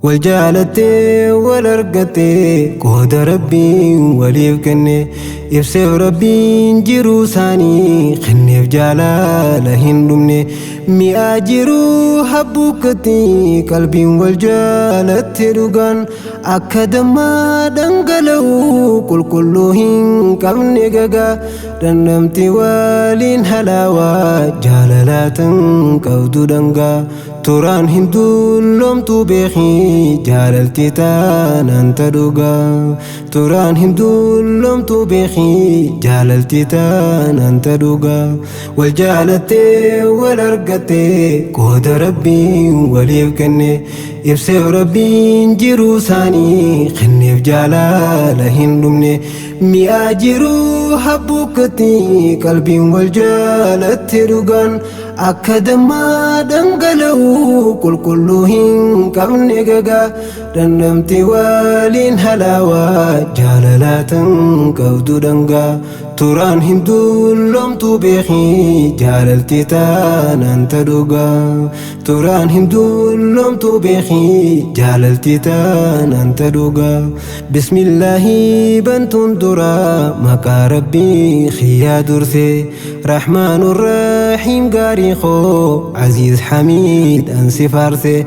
والجالتي والارقتي قود ربي وليف كني يفسف ربي جيرو ساني خني في جلاله هندمني مي اجيرو حبوكتي قلبي والجالتي رغان اكدما دنگلو كلهن كمني غغا دنمتي والين هلاوا جالالات قود دنگا توران هندول لوم تو بخي جاللتي تان انت دوغا توران هندول لوم تو بخي جاللتي تان انت دوغا والجالتي والارقتي قود ربي وليف كني يفسف ربي جيرو ساني خني في جلاله هندمني مي اجيرو حبوكتي قلبي والجالتي رغان أكدما دنگلو كلهن كمني غغا دنمتي والين هلاوا جالالات قود دنگا توران هندول لوم تو بخي جاللتي تان انت دوغا توران هندول لوم تو بخي جاللتي تان انت دوغا بسم الله بنتون درا مكا ربي خيا درثي رحمن الرحيم قاري خو عزيز حميد أنسي فارثي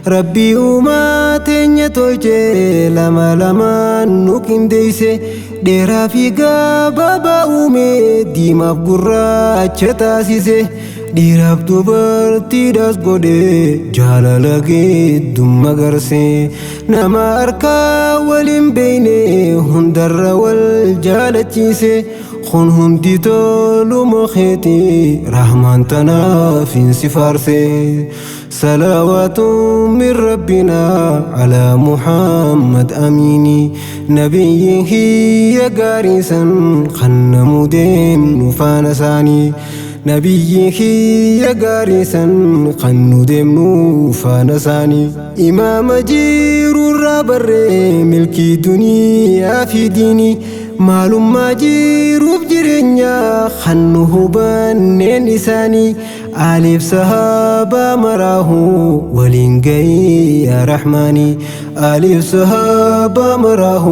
ربي وما تنيا تولجي لما نوكين ديسي ديرا في بابا أومي ديما بقرا تشتاسيسي ديرا بدوبرتي داس قودي جالا لغي دم مغرسي نما أركا ولين بيني هندر والجالتيسي خون هندي تولو مخيتي رحمن تنافين سفارسي صلوات من ربنا على محمد أميني نبيه يا قارسا خن مديم نفانساني نبيه يا قارسا خن ديم نفانساني إمام جير الرابر ملكي دنيا في ديني معلوم ما جيروب جرينيا خنوه بنين لساني ألف صحابة مراه ولينجي يا رحماني ألف صحابة مراه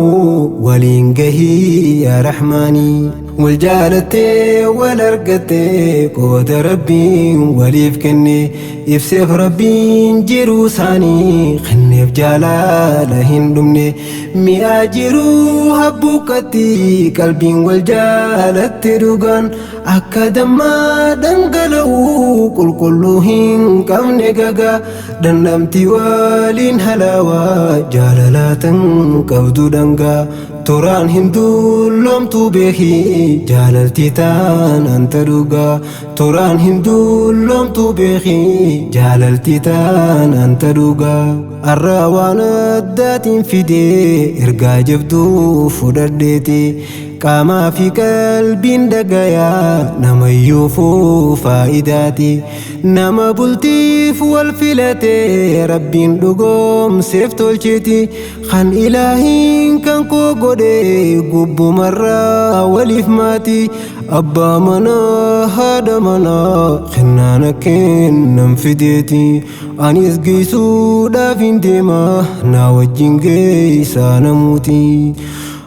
ولينجي يا رحماني والجالتي والارقتي قود ربي وليف كني يفسف ربي جيرو ساني خني في جلاله هندمني مي اجيرو حبوكتي قلبي والجالتي رغان أكدما دنگلو كلهن كمني غغا دنمتي والين هلاوا جالالات قود دنگا توران هندول لوم تو بخي جاللتي تان انت دوغا توران هندول لوم تو بخي جاللتي تان انت دوغا الروان الدات فيدي ارقا جبدو فدرديتي قاما في قلبي دقايا نما يوفو فائداتي نما بلتيف والفلاتي ربي دقوم سيفتو الجيتي خان إلهين كان كو قدي قب مرة وليف ماتي أبا منا هذا منا خنانا كين نمفديتي أنيس قيسو دافين ديما ناوجين قيسا نموتي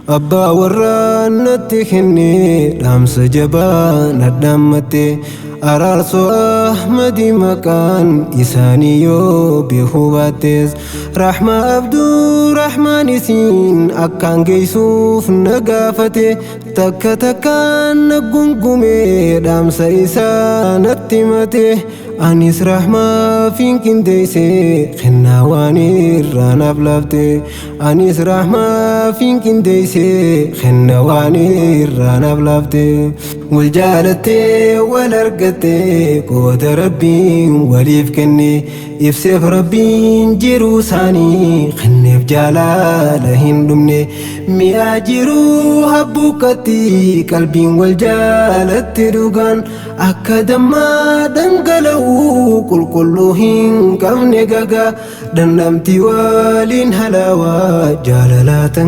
أبا وران نتخني لامس جبان الدمتي أرارسو أحمدي مكان إساني يو بيخواتيز رحمة عبدو رحمن سين أكان جيسوف نقافتي تكا تكان نقنقمي لامس إسان التمتي أنيس رحمة فين كنديسي خناواني رانا بلفتي أنيس رحمة فين كنديسي خناواني رانا بلفتي والجالتي والارقتي قود ربي وليف كني يفسف ربي جيرو ساني خني في جلاله هندمني مي اجيرو حبوكتي قلبي والجالتي رغان أكدما دنگلو كلهن كمني غغا دنمتي والين هلاوا جالالات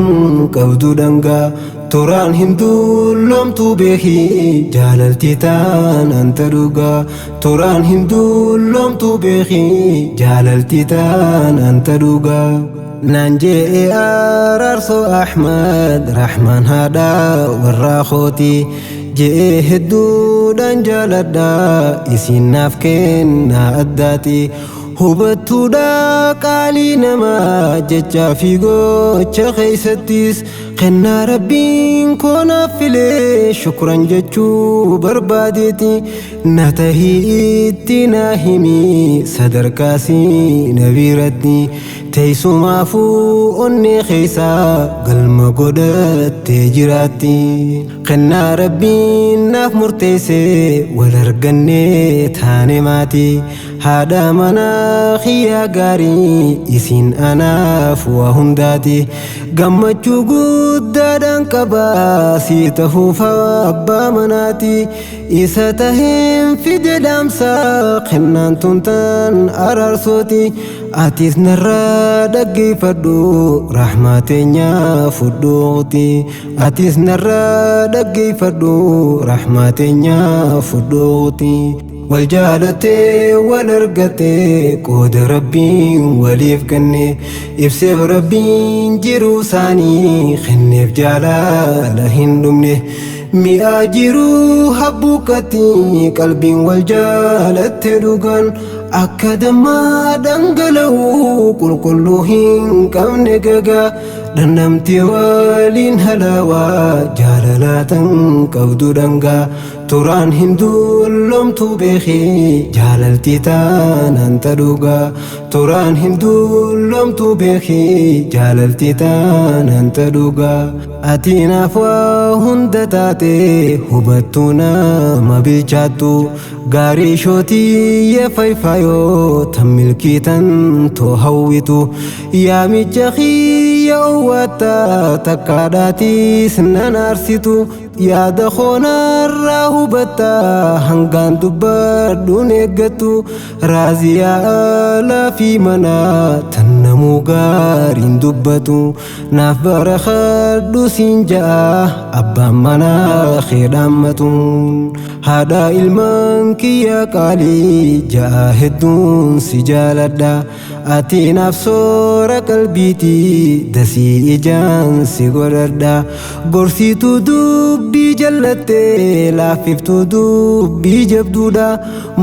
قود دنگا turaan hin dullomtu beeki jaalaltii taanaan dhugaa turaan hin dullomtu beeki jaalaltii taanaan dhugaa naan jee araarsoo Ahmad Rahmaan haadha warraa kooti jee hedduudhaan jaaladha isiin naaf kennaa addaati hubattuudha qaalii namaa jecha fi gocha keessattis kennaa rabbiin koonaaf filee shukran jechuu barbaadeeti na tahiitti na himi sadarkaasii na biratti teessumaafuu onnee keessaa galma godhattee jiraatti kennaa rabbiin naaf murteessee wal argannee taane maatii haadha manaa kiyyaa gaarii isiin anaaf waa hundaati gammachuu guddaadhaan qabaa sii tahuuf abbaa manaati isa taheen fide dhaamsaa kennaan tuntaan araarsooti atis narraa dhaggeeffadhu rahmaa teenyaa fudhuuti atis narraa dhaggeeffadhu rahmaa teenyaa fudhuuti wal jaalattee wal argattee qooda rabbiin waliif kenne ibseef rabbiin jiruu isaanii kenneef jaalala hin dhumne mi'aa jiruu habbuuqqatti qalbiin wal jaalattee dhugaan akka dammaa dhangala'uu qulqulluu hin qabne gagaa dhandhamti waliin halaawaa jaalalaatan qabdu dhangaa turaan hin dullomtu beeki jaalaltii taanaan dhugaa turaan hin dullomtu beeki jaalaltii taanaan dhugaa ati naaf waa hunda taate hubattuu nama bilchaattu gaarii shootii yefaayfaayoo tan milkiitan too hawwitu yaamicha kiyya owwaata takkaadhaatis nan aarsitu yaada koonarraa hubatta hangaan dubbadhuun eeggattu raaziyaa laafii manaa tan namuu gaariin dubbatu naaf barakadhu siin ja'a abbaan manaa keedhaammatuun haadha ilmaan kiyya qaalii ja'a hedduun si jaaladha ati naaf soora qalbiitii dasii ijaan si godhadha gorsituu dubbii jallattee laaffiftuu dubbii jabduudha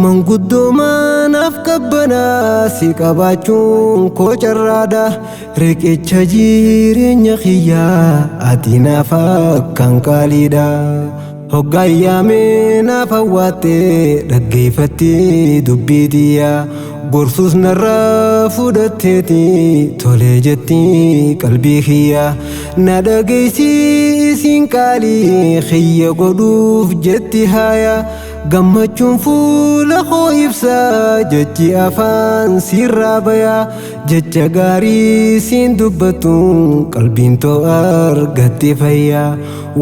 manguddoo manaaf qabbanaa si qabaachuun koo carraadha riqicha jireenya kiyyaa ati naaf akkaan qaaliidha hoggaayyaamee naaf hawwaattee dhaggeeffattee dubbii tiyyaa gorsuus narraa fudhatteeti tolee jetti qalbii kiyyaa na dhageessi isiin qaalii kiyya godhuuf jetti haaya gammachuun fuula koo ibsaa jechi afaan sirraa bayaa jecha gaarii siin dubbattuun qalbiin too argatte fayyaa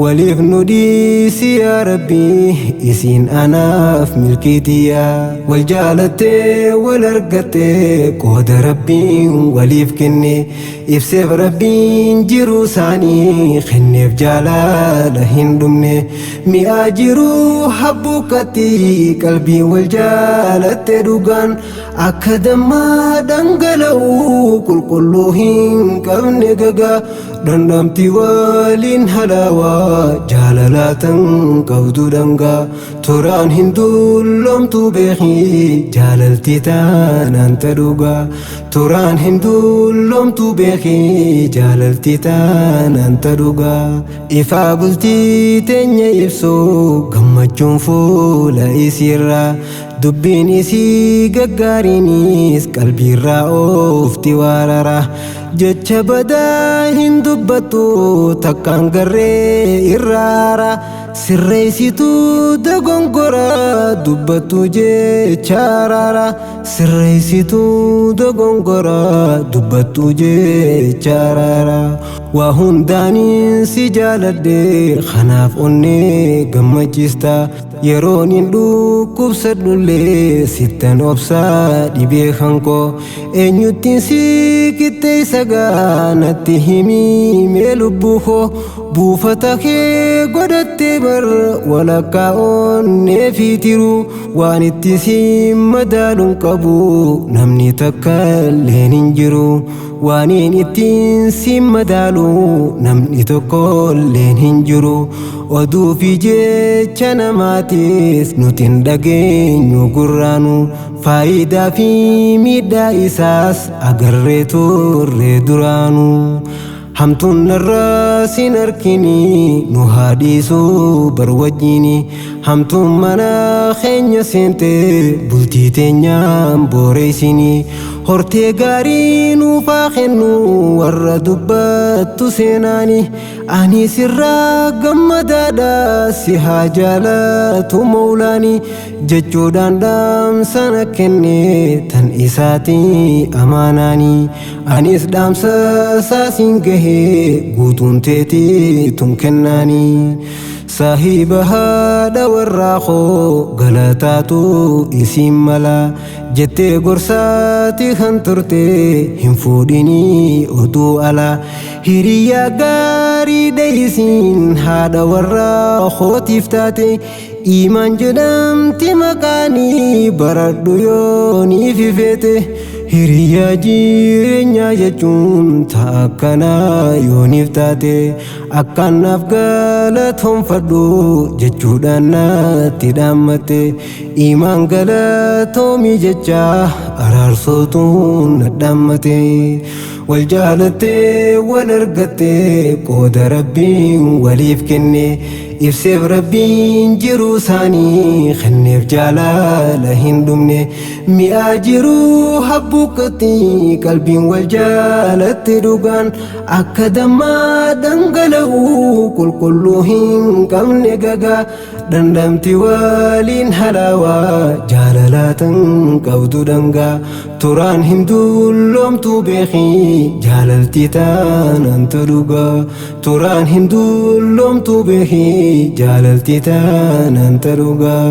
waliif nu dhiisi yaa rabbii isiin anaaf milkiitiyyaa wal jaalattee wal argattee qooda rabbiin waliif kenne ibseef rabbiin jiruu isaanii kenneef jaalala hin dhumne mi'aa jiruu habbuuqqatti qalbii wal jaalattee dhugaan akka dammaa dhangala'uu qulqulluu hin qabne gagaa dhandhamti waliin halaawaa jaalalaatan qabdu dhangaa turaan hin dullomtu beeki jaalaltii taanaan dhugaa turaan hin dullomtu beeki jaalaltii taanaan dhugaa ifaa bultii teenya ibsuu gammachuun fuula isiirraa dubbiin isii gaggaariinis qalbiirraa oofti waarara jecha badaa hin dubbattu takkaan garree irraara sirreessituu dogongora dubbattu jecha araara sirreessitu dogongora dubbattu jechaaraara waa hundaanin si jaaladhe kanaaf onnee gammachiista yeroon hin dhukkubsadhullee sittan obsaa dhibee kankoo eenyuttiin si qixxeessa gaanatti himii mee lubbuu koo buufata kee godhattee bar walakkaa onnee fiitiru waan itti si madaaluun qabu namni takka illeen hin jiru waaniin ittiin si madaalu namni tokko illeen hin jiru oduu fi jecha namaatis nuti hin dhageenyu gurraanu faayidaa fi miidhaa isaas agarree turre duraanu hamtuun narraa sin arkini nu haadhiisuu bar wajjini hamtuun mana keenya seente bultii teenyaan booreessini hortee gaarii nuufaa kennu warra dubbattu seenaani ani sirraa gammadaadha si haa jaalatu mawlaani jechuudhaan dhaamsana kenne tan isaatii amaanaani anis dhaamsa saasiin gahee guutuun teetii tun kennaani saahiba haadha warraa koo galataatu isiin mala jettee gorsaati kan turte hin fuudhinii oduu ala hiriyaa gaarii dheeysiin haadha warraa kootiif taate imaan jedhamti maqaanii baradhu yooniif ifeete hiriyaa jireenyaa jechuun ta'a akkanaa yooniif taate akkaanaaf galatoonfadhu jechuudhaan natti dhaammatte imaan galatoomii jecha araarsootuun nadhaammate wal jaalattee wal argattee qooda rabbiin waliif kenne ibseef rabbiin jiruu isaanii kenneef jaalala hin dhumne mi'aa jiruu habbuuqqatti qalbiin wal jaalatte dhugaan akka dammaa dhangala'u qulqulluu hin qabne gagaa dhandhamti waliin halaawaa jaalalaatan qabdu dhangaa turaan hin dulloomtu beekii jaalaltii taanantu dhugaa turaan hin dulloomtu beekii jaalaltii taanantu dhugaa